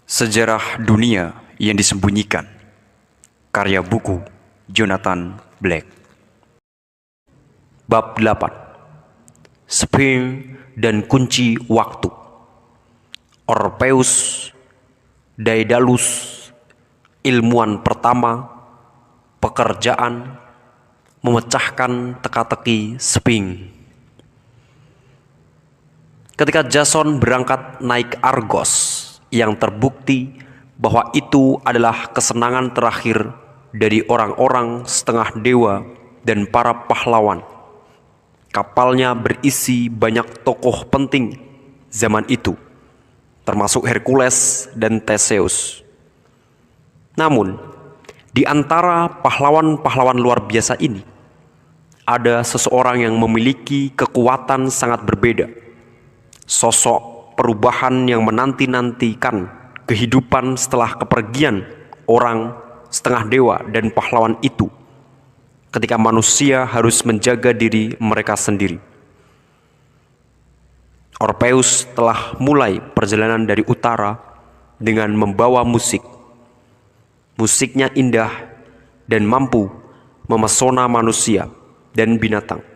Sejarah Dunia yang Disembunyikan. Karya buku Jonathan Black. Bab 8. Sphinx dan Kunci Waktu. Orpheus Daedalus, ilmuwan pertama, pekerjaan memecahkan teka-teki Sphinx. Ketika Jason berangkat naik Argos, yang terbukti bahwa itu adalah kesenangan terakhir dari orang-orang setengah dewa dan para pahlawan. Kapalnya berisi banyak tokoh penting zaman itu, termasuk Hercules dan Theseus. Namun, di antara pahlawan-pahlawan luar biasa ini, ada seseorang yang memiliki kekuatan sangat berbeda. Sosok perubahan yang menanti-nantikan kehidupan setelah kepergian orang setengah dewa dan pahlawan itu, ketika manusia harus menjaga diri mereka sendiri. Orpheus telah mulai perjalanan dari utara dengan membawa musik. Musiknya indah dan mampu memesona manusia dan binatang,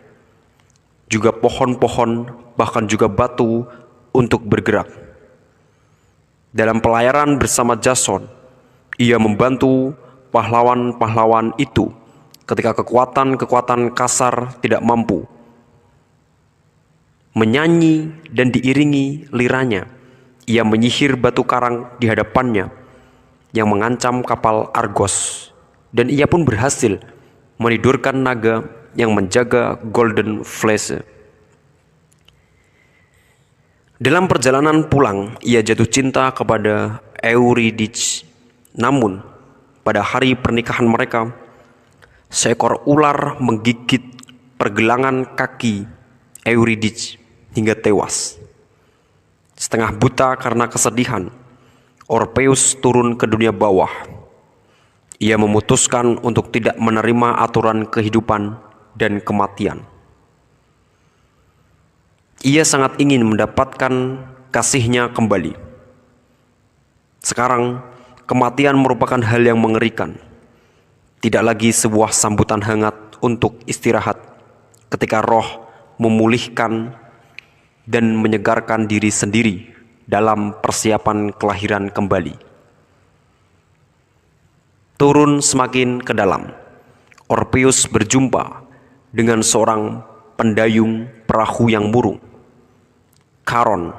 juga pohon-pohon, bahkan juga batu untuk bergerak. Dalam pelayaran bersama Jason, ia membantu pahlawan-pahlawan itu ketika kekuatan-kekuatan kasar tidak mampu. Menyanyi dan diiringi liranya, ia menyihir batu karang di hadapannya yang mengancam kapal Argos, dan ia pun berhasil menidurkan naga yang menjaga Golden Fleece. Dalam perjalanan pulang, ia jatuh cinta kepada Eurydice. Namun, pada hari pernikahan mereka, seekor ular menggigit pergelangan kaki Eurydice hingga tewas. Setengah buta karena kesedihan, Orpheus turun ke dunia bawah. Ia memutuskan untuk tidak menerima aturan kehidupan dan kematian. Ia sangat ingin mendapatkan kasihnya kembali. Sekarang, kematian merupakan hal yang mengerikan. Tidak lagi sebuah sambutan hangat untuk istirahat ketika roh memulihkan dan menyegarkan diri sendiri dalam persiapan kelahiran kembali. Turun semakin ke dalam, Orpheus berjumpa dengan seorang pendayung perahu yang murung, Charon,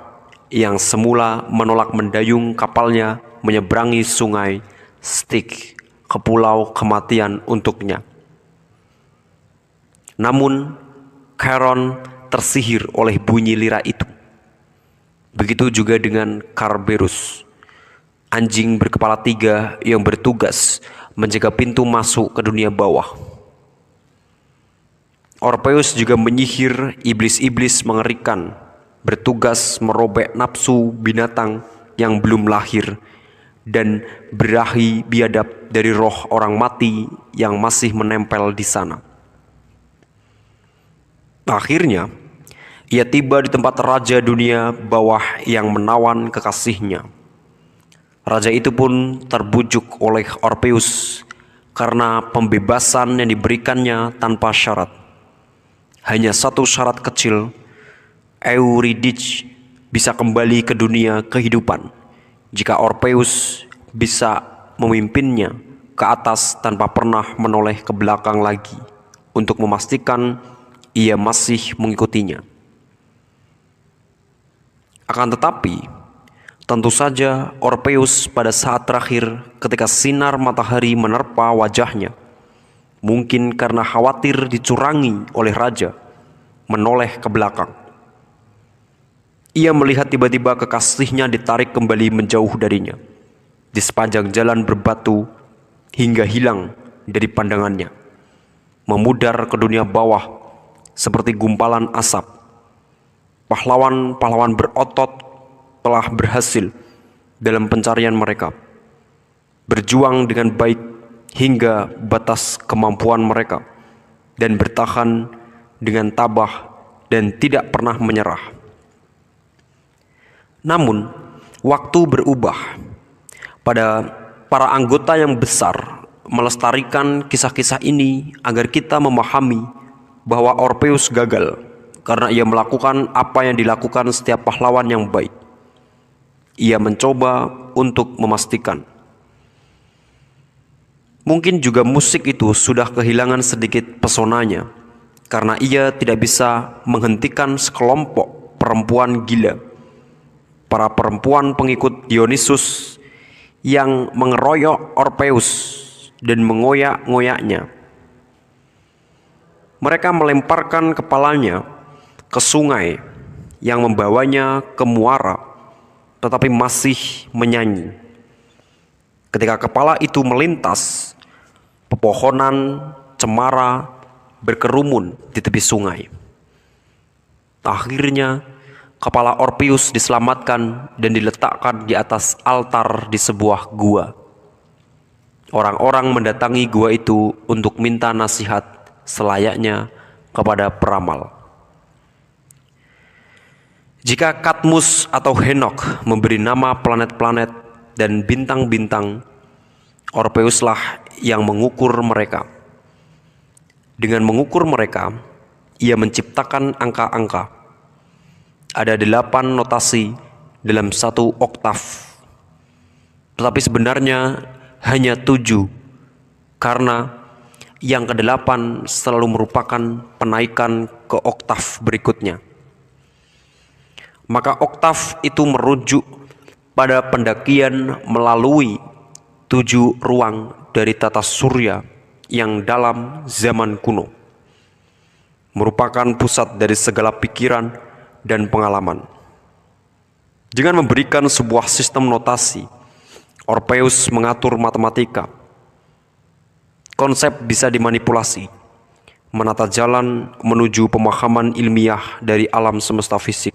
yang semula menolak mendayung kapalnya menyeberangi sungai Styx ke pulau kematian untuknya. Namun, Charon tersihir oleh bunyi lira itu. Begitu juga dengan Cerberus, anjing berkepala 3 yang bertugas menjaga pintu masuk ke dunia bawah. Orpheus juga menyihir iblis-iblis mengerikan, bertugas merobek nafsu binatang yang belum lahir dan berahi biadab dari roh orang mati yang masih menempel di sana. Akhirnya, ia tiba di tempat raja dunia bawah yang menawan kekasihnya. Raja itu pun terbujuk oleh Orpheus karena pembebasan yang diberikannya tanpa syarat. Hanya satu syarat kecil, Eurydice bisa kembali ke dunia kehidupan jika Orpheus bisa memimpinnya ke atas tanpa pernah menoleh ke belakang lagi untuk memastikan ia masih mengikutinya. Akan tetapi, tentu saja Orpheus pada saat terakhir ketika sinar matahari menerpa wajahnya, mungkin karena khawatir dicurangi oleh raja, menoleh ke belakang. Ia melihat tiba-tiba kekasihnya ditarik kembali menjauh darinya, di sepanjang jalan berbatu hingga hilang dari pandangannya, memudar ke dunia bawah seperti gumpalan asap. Pahlawan-pahlawan berotot telah berhasil dalam pencarian mereka, berjuang dengan baik hingga batas kemampuan mereka, dan bertahan dengan tabah dan tidak pernah menyerah. Namun, waktu berubah. pada para anggota yang besar melestarikan kisah-kisah ini agar kita memahami bahwa Orpheus gagal karena ia melakukan apa yang dilakukan setiap pahlawan yang baik. Ia mencoba untuk memastikan. Mungkin juga musik itu sudah kehilangan sedikit pesonanya karena ia tidak bisa menghentikan sekelompok perempuan gila, para perempuan pengikut Dionysus yang mengeroyok Orpheus dan mengoyak-ngoyaknya. Mereka melemparkan kepalanya ke sungai yang membawanya ke muara, tetapi masih menyanyi. Ketika kepala itu melintas, pepohonan cemara berkerumun di tepi sungai. Akhirnya, kepala Orpheus diselamatkan dan diletakkan di atas altar di sebuah gua. Orang-orang mendatangi gua itu untuk minta nasihat selayaknya kepada peramal. Jika Kadmus atau Henokh memberi nama planet-planet dan bintang-bintang, Orpheuslah yang mengukur mereka. Dengan mengukur mereka, ia menciptakan angka-angka. Ada 8 notasi dalam 1 oktav, tetapi sebenarnya hanya 7, karena yang ke-8 selalu merupakan penaikan ke oktav berikutnya. Maka oktav itu merujuk pada pendakian melalui 7 ruang dari tata surya yang dalam zaman kuno merupakan pusat dari segala pikiran dan pengalaman. Dengan memberikan sebuah sistem notasi, Orpheus mengatur matematika. Konsep bisa dimanipulasi, menata jalan menuju pemahaman ilmiah dari alam semesta fisik.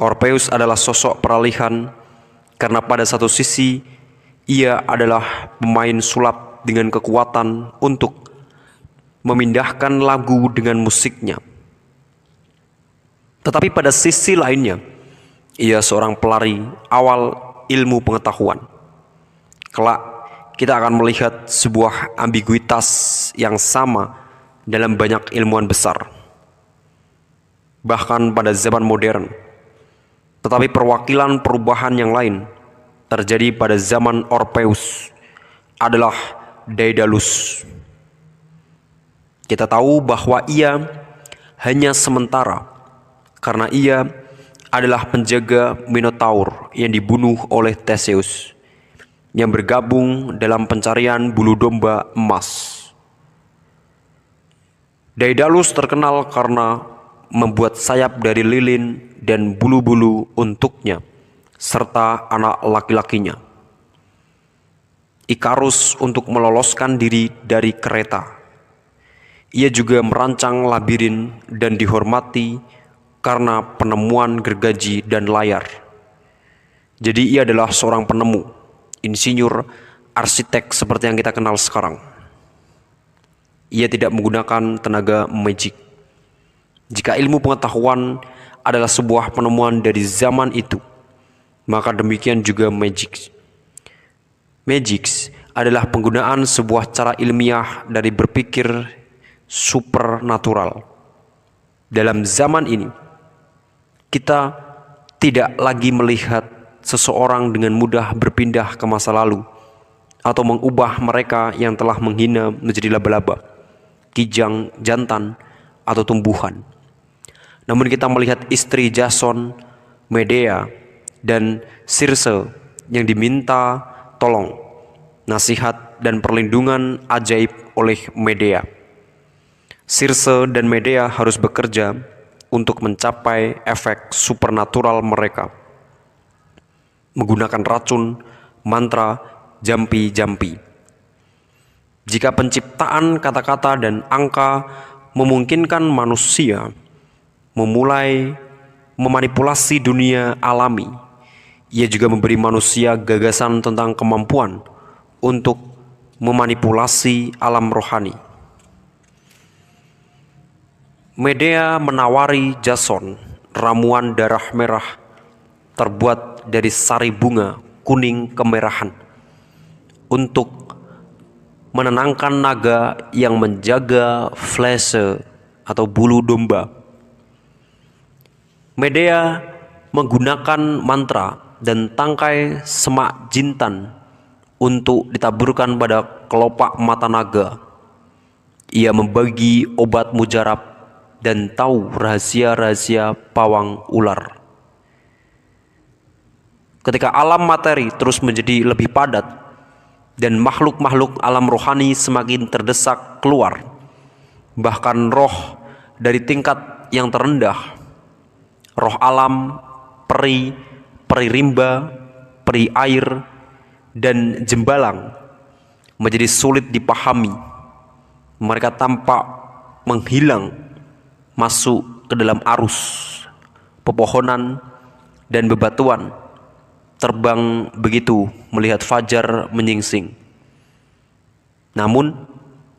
Orpheus adalah sosok peralihan karena pada satu sisi ia adalah pemain sulap dengan kekuatan untuk memindahkan lagu dengan musiknya. Tetapi pada sisi lainnya, ia seorang pelari awal ilmu pengetahuan. Kelak kita akan melihat sebuah ambiguitas yang sama dalam banyak ilmuwan besar, bahkan pada zaman modern. Tetapi perwakilan perubahan yang lain terjadi pada zaman Orpheus adalah Daedalus. Kita tahu bahwa ia hanya sementara karena ia adalah penjaga Minotaur yang dibunuh oleh Theseus yang bergabung dalam pencarian bulu domba emas. Daedalus terkenal karena membuat sayap dari lilin dan bulu-bulu untuknya serta anak laki-lakinya. Ikarus untuk meloloskan diri dari kereta. Ia juga merancang labirin dan dihormati karena penemuan gergaji dan layar. Jadi ia adalah seorang penemu, insinyur, arsitek seperti yang kita kenal sekarang. Ia tidak menggunakan tenaga magic. Jika ilmu pengetahuan adalah sebuah penemuan dari zaman itu, maka demikian juga magic. Magic adalah penggunaan sebuah cara ilmiah dari berpikir supernatural. Dalam zaman ini, kita tidak lagi melihat seseorang dengan mudah berpindah ke masa lalu atau mengubah mereka yang telah menghina menjadi laba-laba, kijang, jantan, atau tumbuhan. Namun kita melihat istri Jason, Medea, dan Circe yang diminta tolong, nasihat, dan perlindungan ajaib oleh Medea. Circe dan Medea harus bekerja untuk mencapai efek supernatural mereka, menggunakan racun, mantra, jampi-jampi. Jika penciptaan kata-kata dan angka memungkinkan manusia memulai memanipulasi dunia alami, ia juga memberi manusia gagasan tentang kemampuan untuk memanipulasi alam rohani. Medea menawari Jason ramuan darah merah terbuat dari sari bunga kuning kemerahan untuk menenangkan naga yang menjaga flese atau bulu domba. Medea menggunakan mantra dan tangkai semak jintan untuk ditaburkan pada kelopak mata naga. Ia membagi obat mujarab dan tahu rahasia-rahasia pawang ular. Ketika alam materi terus menjadi lebih padat dan makhluk-makhluk alam rohani semakin terdesak keluar, bahkan roh dari tingkat yang terendah, roh alam, peri, peri rimba, peri air, dan jembalang menjadi sulit dipahami. Mereka tampak menghilang masuk ke dalam arus pepohonan dan bebatuan, terbang begitu melihat fajar menyingsing. Namun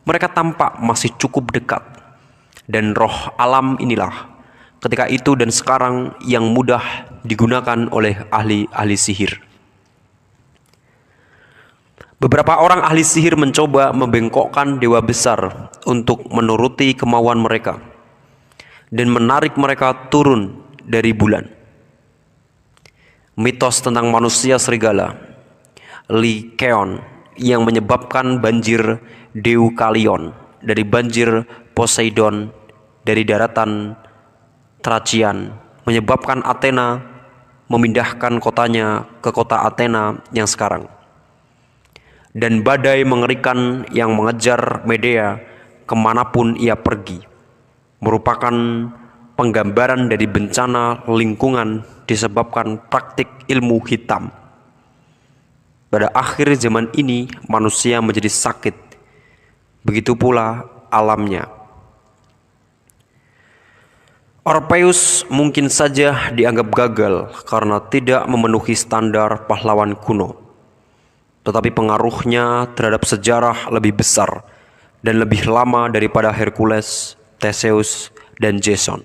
mereka tampak masih cukup dekat, dan roh alam inilah ketika itu dan sekarang yang mudah digunakan oleh ahli-ahli sihir. Beberapa orang ahli sihir mencoba membengkokkan dewa besar untuk menuruti kemauan mereka dan menarik mereka turun dari bulan. Mitos tentang manusia serigala, Lycaon, yang menyebabkan banjir Deukalion dari banjir Poseidon dari daratan Thracian, menyebabkan Athena memindahkan kotanya ke kota Athena yang sekarang. Dan badai mengerikan yang mengejar Medea kemanapun ia pergi, merupakan penggambaran dari bencana lingkungan disebabkan praktik ilmu hitam. Pada akhir zaman ini manusia menjadi sakit, begitu pula alamnya. Orpheus mungkin saja dianggap gagal karena tidak memenuhi standar pahlawan kuno, tetapi pengaruhnya terhadap sejarah lebih besar dan lebih lama daripada Hercules, Theseus, dan Jason.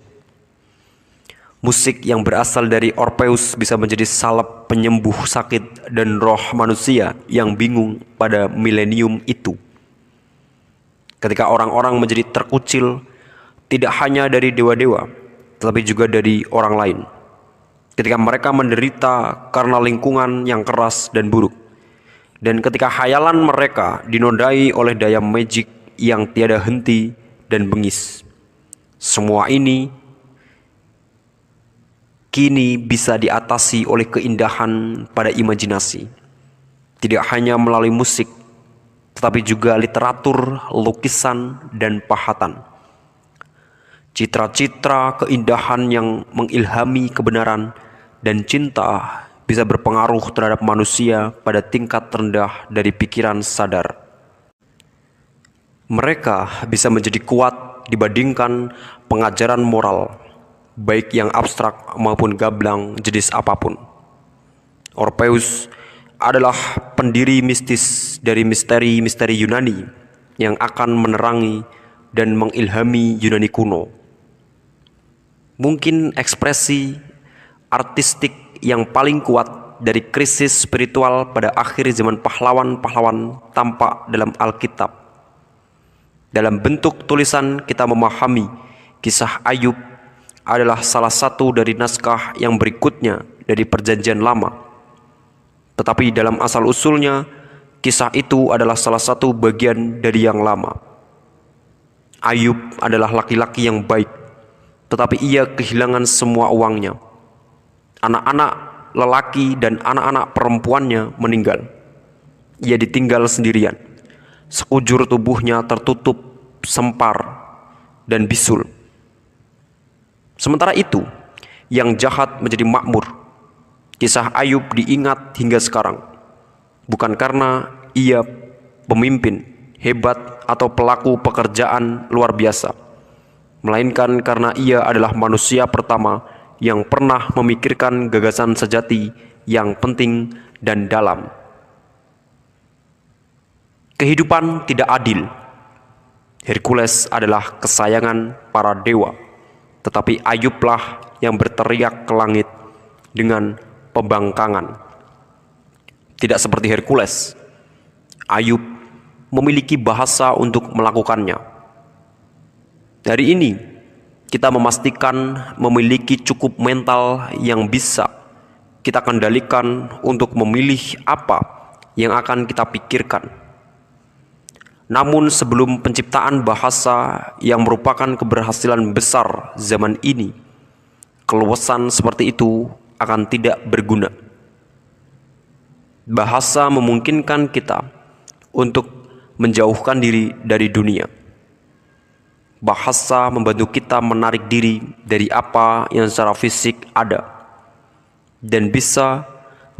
Musik yang berasal dari Orpheus bisa menjadi salep penyembuh sakit dan roh manusia yang bingung pada milenium itu. Ketika orang-orang menjadi terkucil, tidak hanya dari dewa-dewa, tetapi juga dari orang lain. Ketika mereka menderita karena lingkungan yang keras dan buruk, dan ketika khayalan mereka dinodai oleh daya magic yang tiada henti dan bengis. Semua ini kini bisa diatasi oleh keindahan pada imajinasi, tidak hanya melalui musik, tetapi juga literatur, lukisan, dan pahatan. Citra-citra keindahan yang mengilhami kebenaran dan cinta bisa berpengaruh terhadap manusia pada tingkat terendah dari pikiran sadar. Mereka bisa menjadi kuat dibandingkan pengajaran moral, baik yang abstrak maupun gamblang jenis apapun. Orpheus adalah pendiri mistis dari misteri-misteri Yunani yang akan menerangi dan mengilhami Yunani kuno. Mungkin ekspresi artistik yang paling kuat dari krisis spiritual pada akhir zaman pahlawan-pahlawan tampak dalam Alkitab. Dalam bentuk tulisan kita memahami kisah Ayub adalah salah satu dari naskah yang berikutnya dari Perjanjian Lama. Tetapi dalam asal-usulnya, kisah itu adalah salah satu bagian dari yang lama. Ayub adalah laki-laki yang baik, tetapi ia kehilangan semua uangnya. Anak-anak lelaki dan anak-anak perempuannya meninggal. Ia ditinggal sendirian. Sekujur tubuhnya tertutup, sempar, dan bisul. Sementara itu, yang jahat menjadi makmur. Kisah Ayub diingat hingga sekarang, bukan karena ia pemimpin hebat atau pelaku pekerjaan luar biasa, melainkan karena ia adalah manusia pertama yang pernah memikirkan gagasan sejati yang penting dan dalam. Kehidupan tidak adil. Hercules adalah kesayangan para dewa, tetapi Ayublah yang berteriak ke langit dengan pembangkangan. Tidak seperti Hercules, Ayub memiliki bahasa untuk melakukannya. Dari ini, kita memastikan memiliki cukup mental yang bisa kita kendalikan untuk memilih apa yang akan kita pikirkan. Namun sebelum penciptaan bahasa yang merupakan keberhasilan besar zaman ini, keluasan seperti itu akan tidak berguna. Bahasa memungkinkan kita untuk menjauhkan diri dari dunia. Bahasa membantu kita menarik diri dari apa yang secara fisik ada dan bisa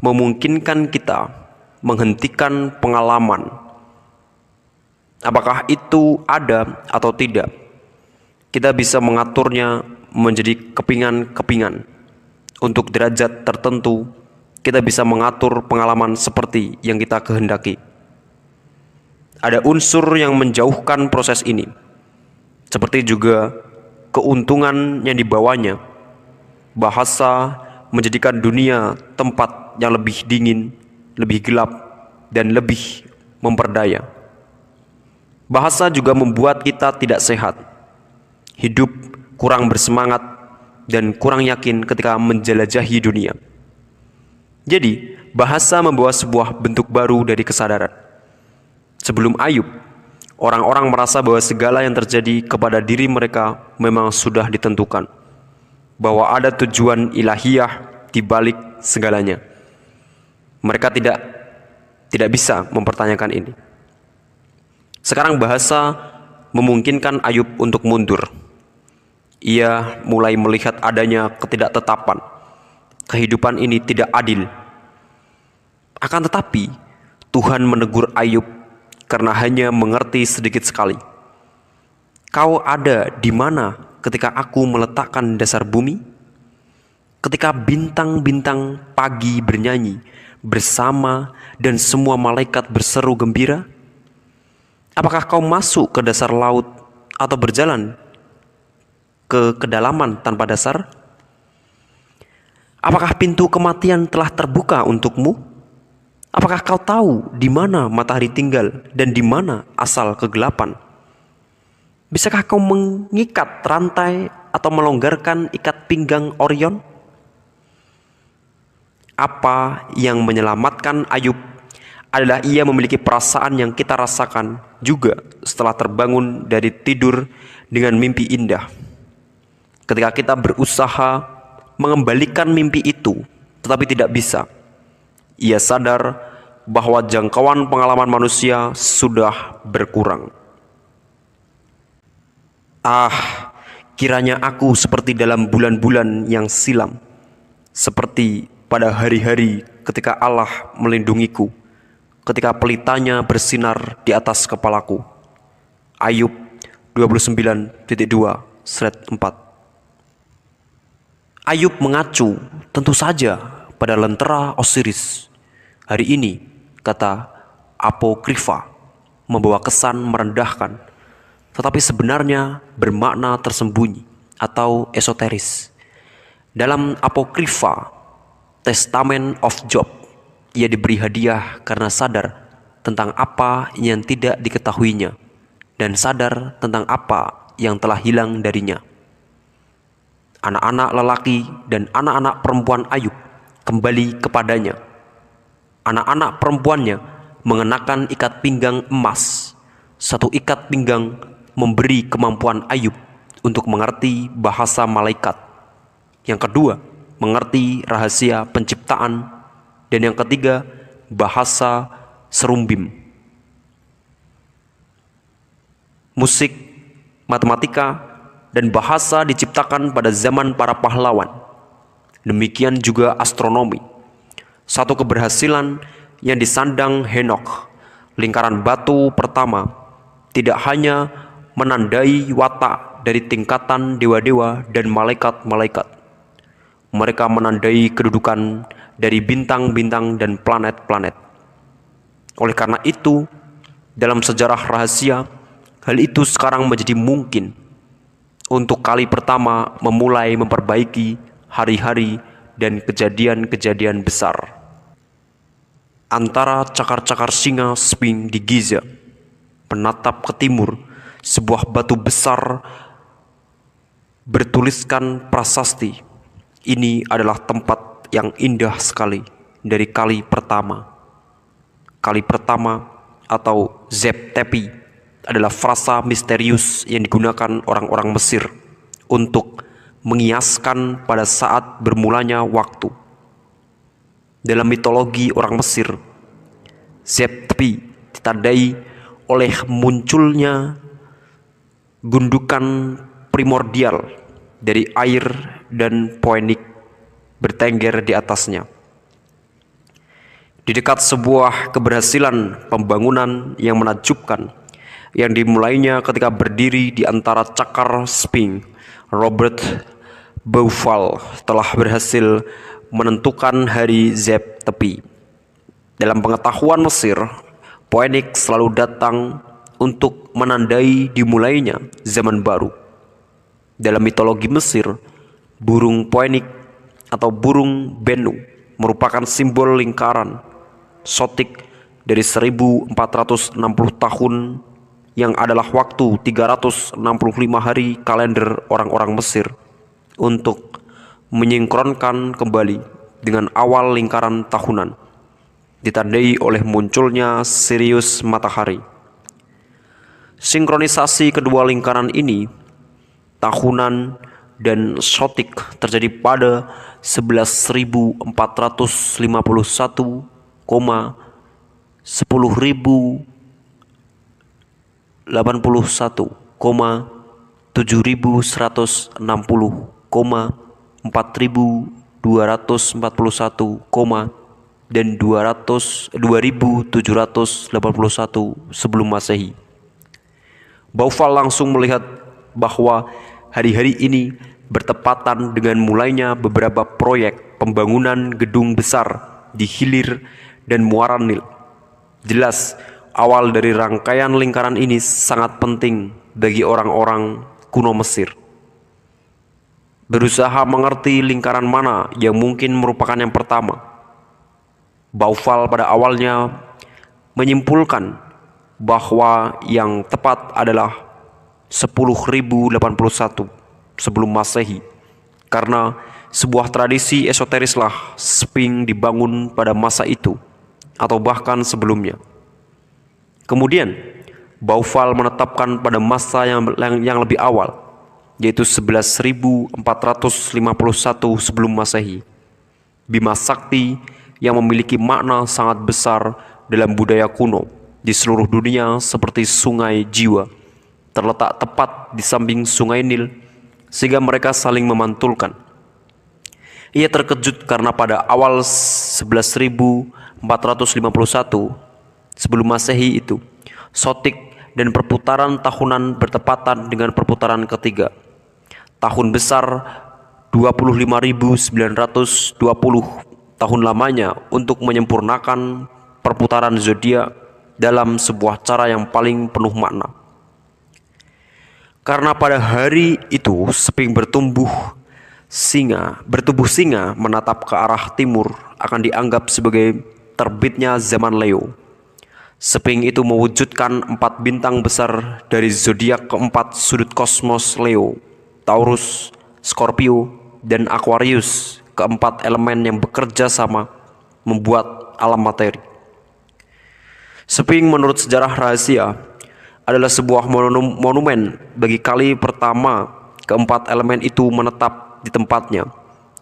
memungkinkan kita menghentikan pengalaman. Apakah itu ada atau tidak, kita bisa mengaturnya menjadi kepingan-kepingan. Untuk derajat tertentu, kita bisa mengatur pengalaman seperti yang kita kehendaki. Ada unsur yang menjauhkan proses ini, seperti juga keuntungan yang dibawanya. Bahasa menjadikan dunia tempat yang lebih dingin, lebih gelap, dan lebih memperdaya. Bahasa juga membuat kita tidak sehat, hidup kurang bersemangat, dan kurang yakin ketika menjelajahi dunia. Jadi, bahasa membawa sebuah bentuk baru dari kesadaran. Sebelum Ayub, orang-orang merasa bahwa segala yang terjadi kepada diri mereka memang sudah ditentukan, bahwa ada tujuan ilahiyah di balik segalanya. Mereka tidak bisa mempertanyakan ini. Sekarang bahasa memungkinkan Ayub untuk mundur. Ia mulai melihat adanya ketidaktetapan. Kehidupan ini tidak adil. Akan tetapi, Tuhan menegur Ayub karena hanya mengerti sedikit sekali. Kau ada di mana ketika aku meletakkan dasar bumi? Ketika bintang-bintang pagi bernyanyi bersama dan semua malaikat berseru gembira? Apakah kau masuk ke dasar laut atau berjalan ke kedalaman tanpa dasar? Apakah pintu kematian telah terbuka untukmu? Apakah kau tahu di mana matahari tinggal dan di mana asal kegelapan? Bisakah kau mengikat rantai atau melonggarkan ikat pinggang Orion? Apa yang menyelamatkan Ayub adalah ia memiliki perasaan yang kita rasakan juga setelah terbangun dari tidur dengan mimpi indah. Ketika kita berusaha mengembalikan mimpi itu, tetapi tidak bisa, ia sadar bahwa jangkauan pengalaman manusia sudah berkurang. Kiranya aku seperti dalam bulan-bulan yang silam, seperti pada hari-hari ketika Allah melindungiku, ketika pelitanya bersinar di atas kepalaku. Ayub 29.2/4. Ayub mengacu tentu saja pada lentera Osiris. Hari ini, kata Apokrifa, membawa kesan merendahkan, tetapi sebenarnya bermakna tersembunyi atau esoteris. Dalam Apokrifa, Testament of Job, ia diberi hadiah karena sadar tentang apa yang tidak diketahuinya dan sadar tentang apa yang telah hilang darinya. Anak-anak lelaki dan anak-anak perempuan Ayub kembali kepadanya. Anak-anak perempuannya mengenakan ikat pinggang emas. Satu ikat pinggang memberi kemampuan Ayub untuk mengerti bahasa malaikat. Yang kedua, mengerti rahasia penciptaan. Dan yang ketiga, bahasa serumbim. Musik, matematika, dan bahasa diciptakan pada zaman para pahlawan. Demikian juga astronomi. Satu keberhasilan yang disandang Henokh, lingkaran batu pertama, tidak hanya menandai watak dari tingkatan dewa-dewa dan malaikat-malaikat. Mereka menandai kedudukan dari bintang-bintang dan planet-planet. Oleh karena itu, dalam sejarah rahasia, hal itu sekarang menjadi mungkin. Untuk kali pertama memulai memperbaiki hari-hari dan kejadian-kejadian besar. antara cakar-cakar singa Sphinx di Giza. Menatap ke timur, sebuah batu besar bertuliskan prasasti. Ini adalah tempat yang indah sekali dari kali pertama. Kali pertama atau Zeb Tepi adalah frasa misterius yang digunakan orang-orang Mesir untuk mengiaskan pada saat bermulanya waktu. Dalam mitologi orang Mesir, Zeb Tepi ditandai oleh munculnya gundukan primordial dari air dan poenik bertengger di atasnya. Di dekat sebuah keberhasilan pembangunan yang menakjubkan yang dimulainya ketika berdiri di antara cakar Sphinx, Robert Bauval telah berhasil menentukan hari Zeb Tepi. Dalam pengetahuan Mesir, poenik selalu datang untuk menandai dimulainya zaman baru. Dalam mitologi Mesir, burung poenik atau burung Bennu merupakan simbol lingkaran sotik dari 1460 tahun yang adalah waktu 365 hari kalender orang-orang Mesir untuk menyinkronkan kembali dengan awal lingkaran tahunan, ditandai oleh munculnya Sirius matahari. Sinkronisasi kedua lingkaran ini, tahunan dan sotik, terjadi pada 11.451, 10.081, 7.160, 4.241, dan 2.781 sebelum Masehi. Bauval langsung melihat bahwa hari-hari ini bertepatan dengan mulainya beberapa proyek pembangunan gedung besar di hilir dan muara Nil. Jelas, awal dari rangkaian lingkaran ini sangat penting bagi orang-orang kuno Mesir. Berusaha mengerti lingkaran mana yang mungkin merupakan yang pertama, Bauval pada awalnya menyimpulkan bahwa yang tepat adalah 10.081 sebelum Masehi, karena sebuah tradisi esoterislah Sphinx dibangun pada masa itu atau bahkan sebelumnya. Kemudian Bauval menetapkan pada masa yang lebih awal, yaitu 11.451 sebelum Masehi, Bima Sakti yang memiliki makna sangat besar dalam budaya kuno di seluruh dunia seperti sungai jiwa, terletak tepat di samping sungai Nil, sehingga mereka saling memantulkan. Ia terkejut karena pada awal 11.451 sebelum Masehi itu, sotik dan perputaran tahunan bertepatan dengan perputaran ketiga. Tahun besar 25.920 tahun lamanya untuk menyempurnakan perputaran zodiak dalam sebuah cara yang paling penuh makna. Karena pada hari itu Sphinx bertubuh singa menatap ke arah timur akan dianggap sebagai terbitnya zaman Leo. Sphinx itu mewujudkan 4 bintang besar dari zodiak keempat sudut kosmos Leo, Taurus, Scorpio, dan Aquarius, keempat elemen yang bekerja sama membuat alam materi. Sphinx menurut sejarah rahasia adalah sebuah monumen bagi kali pertama keempat elemen itu menetap di tempatnya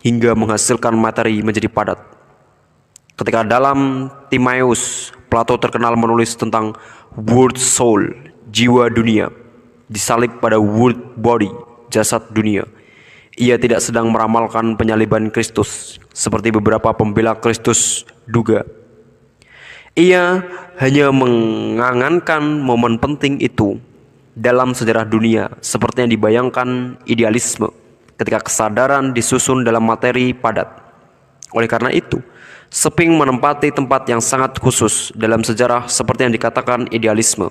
hingga menghasilkan materi menjadi padat. Ketika dalam Timaeus, Plato terkenal menulis tentang Word Soul, jiwa dunia, disalib pada Word Body, jasad dunia. Ia tidak sedang meramalkan penyaliban Kristus seperti beberapa pembela Kristus duga. Ia hanya mengangankan momen penting itu dalam sejarah dunia seperti yang dibayangkan idealisme ketika kesadaran disusun dalam materi padat. Oleh karena itu, Sphinx menempati tempat yang sangat khusus dalam sejarah seperti yang dikatakan idealisme.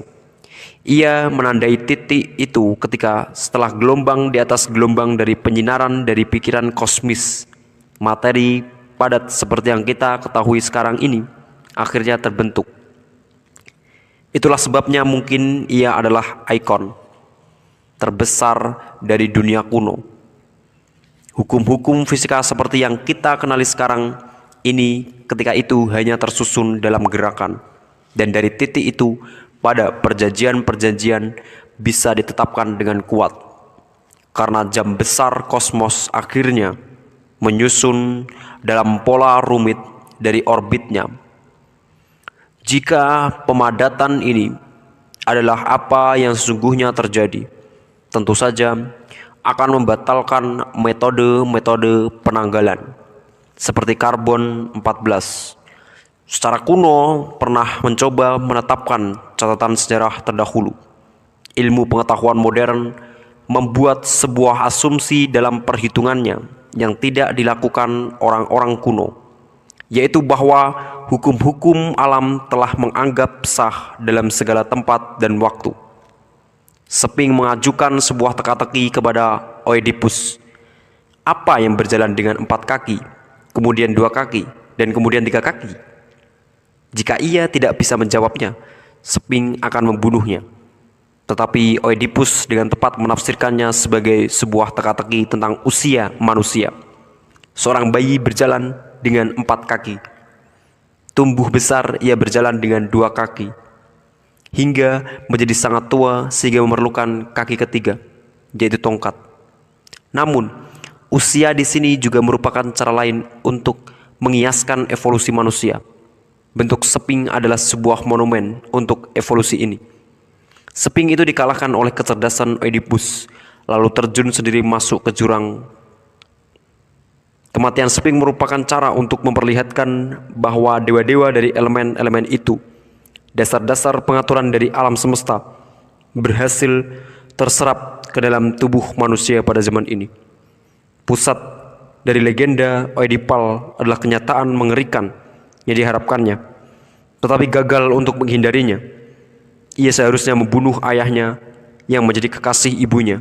Ia menandai titik itu ketika setelah gelombang di atas gelombang dari penyinaran dari pikiran kosmis, materi padat seperti yang kita ketahui sekarang ini akhirnya terbentuk. Itulah sebabnya mungkin ia adalah ikon terbesar dari dunia kuno. Hukum-hukum fisika seperti yang kita kenali sekarang ini ketika itu hanya tersusun dalam gerakan. Dan dari titik itu pada perjanjian-perjanjian bisa ditetapkan dengan kuat. Karena jam besar kosmos akhirnya menyusun dalam pola rumit dari orbitnya. Jika pemadatan ini adalah apa yang sesungguhnya terjadi, tentu saja akan membatalkan metode-metode penanggalan seperti karbon 14. Secara kuno pernah mencoba menetapkan catatan sejarah terdahulu. Ilmu pengetahuan modern membuat sebuah asumsi dalam perhitungannya yang tidak dilakukan orang-orang kuno, yaitu bahwa hukum-hukum alam telah menganggap sah dalam segala tempat dan waktu. Sphinx mengajukan sebuah teka-teki kepada Oedipus. Apa yang berjalan dengan 4 kaki, kemudian 2 kaki, dan kemudian 3 kaki? Jika ia tidak bisa menjawabnya, Sphinx akan membunuhnya. Tetapi Oedipus dengan tepat menafsirkannya sebagai sebuah teka-teki tentang usia manusia. Seorang bayi berjalan dengan 4 kaki. Tumbuh besar ia berjalan dengan 2 kaki. Hingga menjadi sangat tua sehingga memerlukan kaki ketiga, yaitu tongkat. Namun, usia di sini juga merupakan cara lain untuk mengiaskan evolusi manusia. Bentuk Sphinx adalah sebuah monumen untuk evolusi ini. Sphinx itu dikalahkan oleh kecerdasan Oedipus, lalu terjun sendiri masuk ke jurang. Kematian Sphinx merupakan cara untuk memperlihatkan bahwa dewa-dewa dari elemen-elemen itu, dasar-dasar pengaturan dari alam semesta, berhasil terserap ke dalam tubuh manusia pada zaman ini. Pusat dari legenda Oedipal adalah kenyataan mengerikan yang diharapkannya, tetapi gagal untuk menghindarinya. Ia seharusnya membunuh ayahnya yang menjadi kekasih ibunya.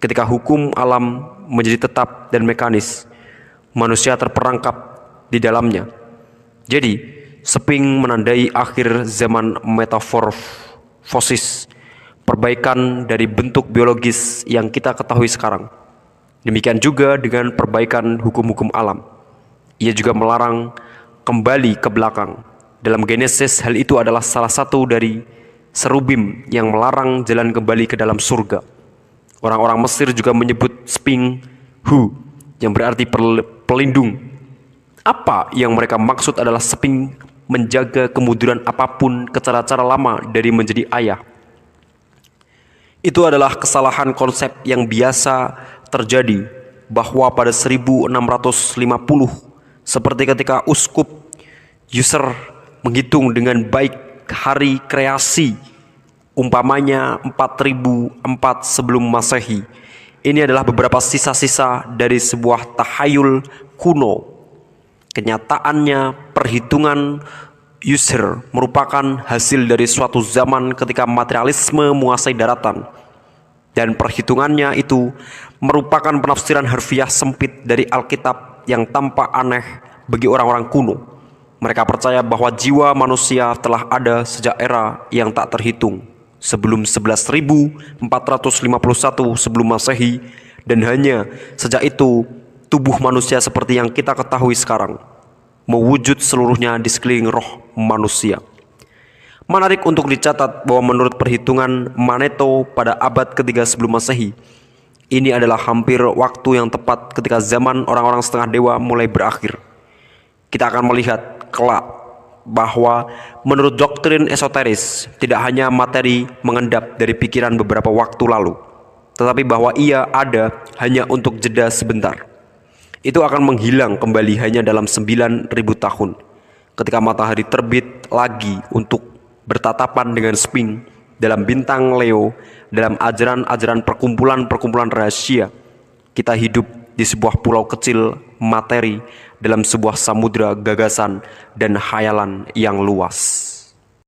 Ketika hukum alam menjadi tetap dan mekanis, manusia terperangkap di dalamnya. Jadi, Sphinx menandai akhir zaman metamorfosis, perbaikan dari bentuk biologis yang kita ketahui sekarang. Demikian juga dengan perbaikan hukum-hukum alam. Ia juga melarang kembali ke belakang. Dalam Genesis, hal itu adalah salah satu dari serubim yang melarang jalan kembali ke dalam surga. Orang-orang Mesir juga menyebut Sphinx Hu, yang berarti pelindung. Apa yang mereka maksud adalah Sphinx menjaga kemunduran apapun ke cara-cara lama dari menjadi ayah. Itu adalah kesalahan konsep yang biasa terjadi, bahwa pada 1650, seperti ketika uskup User menghitung dengan baik hari kreasi, umpamanya 4004 sebelum Masehi. Ini adalah beberapa sisa-sisa dari sebuah tahayul kuno. Kenyataannya, perhitungan User merupakan hasil dari suatu zaman ketika materialisme menguasai daratan. Dan perhitungannya itu merupakan penafsiran harfiah sempit dari Alkitab yang tampak aneh bagi orang-orang kuno. Mereka percaya bahwa jiwa manusia telah ada sejak era yang tak terhitung, sebelum 11.451 sebelum Masehi, dan hanya sejak itu tubuh manusia seperti yang kita ketahui sekarang mewujud seluruhnya di sekeliling roh manusia. Menarik untuk dicatat bahwa menurut perhitungan Manetho pada abad ketiga sebelum Masehi, ini adalah hampir waktu yang tepat ketika zaman orang-orang setengah dewa mulai berakhir. Kita akan melihat kelak bahwa menurut doktrin esoteris, tidak hanya materi mengendap dari pikiran beberapa waktu lalu, tetapi bahwa ia ada hanya untuk jeda sebentar. Itu akan menghilang kembali hanya dalam 9.000 tahun, ketika matahari terbit lagi untuk bertatapan dengan Sphinx dalam bintang Leo. Dalam ajaran-ajaran perkumpulan-perkumpulan rahasia, kita hidup di sebuah pulau kecil materi dalam sebuah samudera gagasan dan khayalan yang luas.